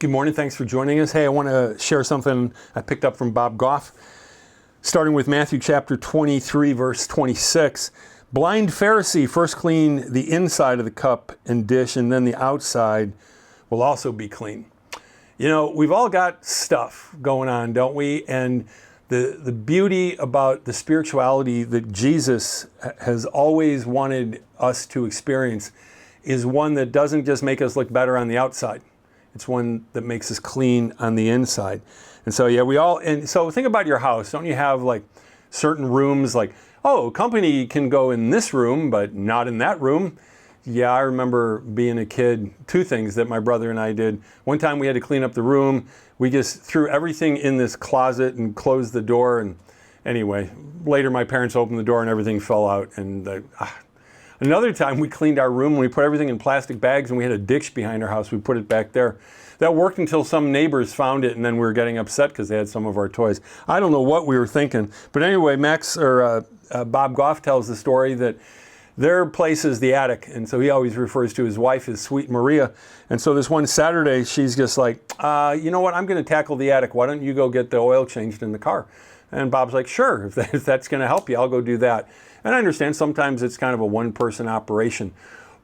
Good morning. Thanks for joining us. Hey, I want to share something I picked up from Bob Goff, starting with Matthew chapter 23, verse 26. Blind Pharisee, first clean the inside of the cup and dish, and then the outside will also be clean. You know, we've all got stuff going on, don't we? And the beauty about the spirituality that Jesus has always wanted us to experience is one that doesn't just make us look better on the outside. It's one that makes us clean on the inside. And so, so think about your house. Don't you have like certain rooms like, oh, company can go in this room, but not in that room? Yeah, I remember being a kid, two things that my brother and I did. One time we had to clean up the room. We just threw everything in this closet and closed the door. And anyway, later my parents opened the door and everything fell out. And another time we cleaned our room and we put everything in plastic bags and we had a ditch behind our house. We put it back there. That worked until some neighbors found it and then we were getting upset because they had some of our toys. I don't know what we were thinking. But anyway, Bob Goff tells the story that their place is the attic. And so he always refers to his wife as Sweet Maria. And so this one Saturday, she's just like, you know what, I'm going to tackle the attic. Why don't you go get the oil changed in the car? And Bob's like, sure, if that's going to help you, I'll go do that. And I understand sometimes it's kind of a one-person operation.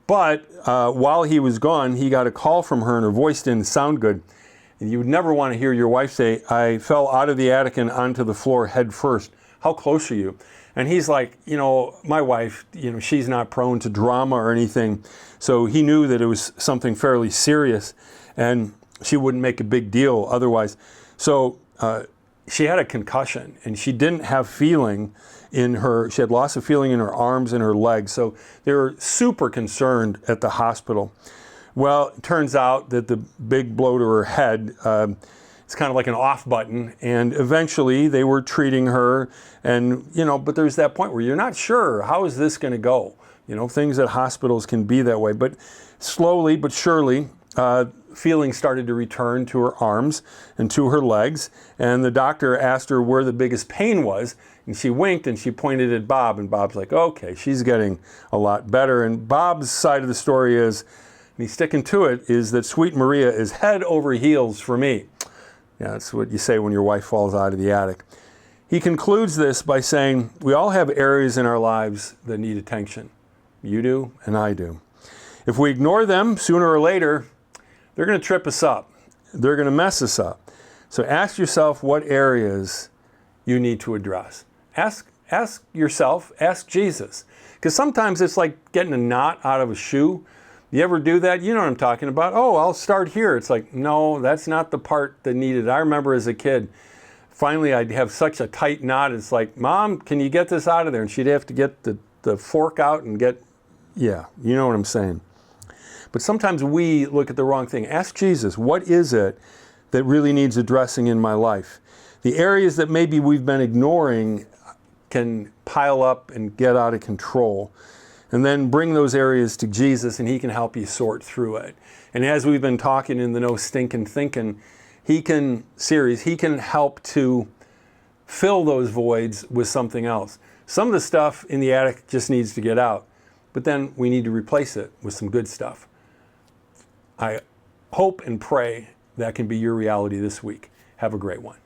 But while he was gone, he got a call from her and her voice didn't sound good. And you would never want to hear your wife say, I fell out of the attic and onto the floor head first. How close are you? And he's like, you know, my wife, you know, she's not prone to drama or anything. So he knew that it was something fairly serious and she wouldn't make a big deal otherwise. So she had a concussion and she didn't have feeling in her, she had loss of feeling in her arms and her legs. So they were super concerned at the hospital. Well, it turns out that the big blow to her head, it's kind of like an off button. And eventually they were treating her and, you know, but there's that point where you're not sure, how is this going to go? You know, things at hospitals can be that way. But slowly but surely, feeling started to return to her arms and to her legs. And the doctor asked her where the biggest pain was. And she winked and she pointed at Bob. And Bob's like, okay, she's getting a lot better. And Bob's side of the story is, and he's sticking to it, is that Sweet Maria is head over heels for me. Yeah, that's what you say when your wife falls out of the attic. He concludes this by saying, we all have areas in our lives that need attention. You do, and I do. If we ignore them, sooner or later, they're going to trip us up. They're going to mess us up. So ask yourself what areas you need to address. Ask yourself, ask Jesus. Because sometimes it's like getting a knot out of a shoe. You ever do that? You know what I'm talking about. Oh, I'll start here. It's like, no, that's not the part that needed. I remember as a kid, finally I'd have such a tight knot. It's like, Mom, can you get this out of there? And she'd have to get the fork out and yeah, you know what I'm saying. But sometimes we look at the wrong thing. Ask Jesus, what is it that really needs addressing in my life? The areas that maybe we've been ignoring can pile up and get out of control. And then bring those areas to Jesus and he can help you sort through it. And as we've been talking in the No Stinking Thinking, he can help to fill those voids with something else. Some of the stuff in the attic just needs to get out, but then we need to replace it with some good stuff. I hope and pray that can be your reality this week. Have a great one.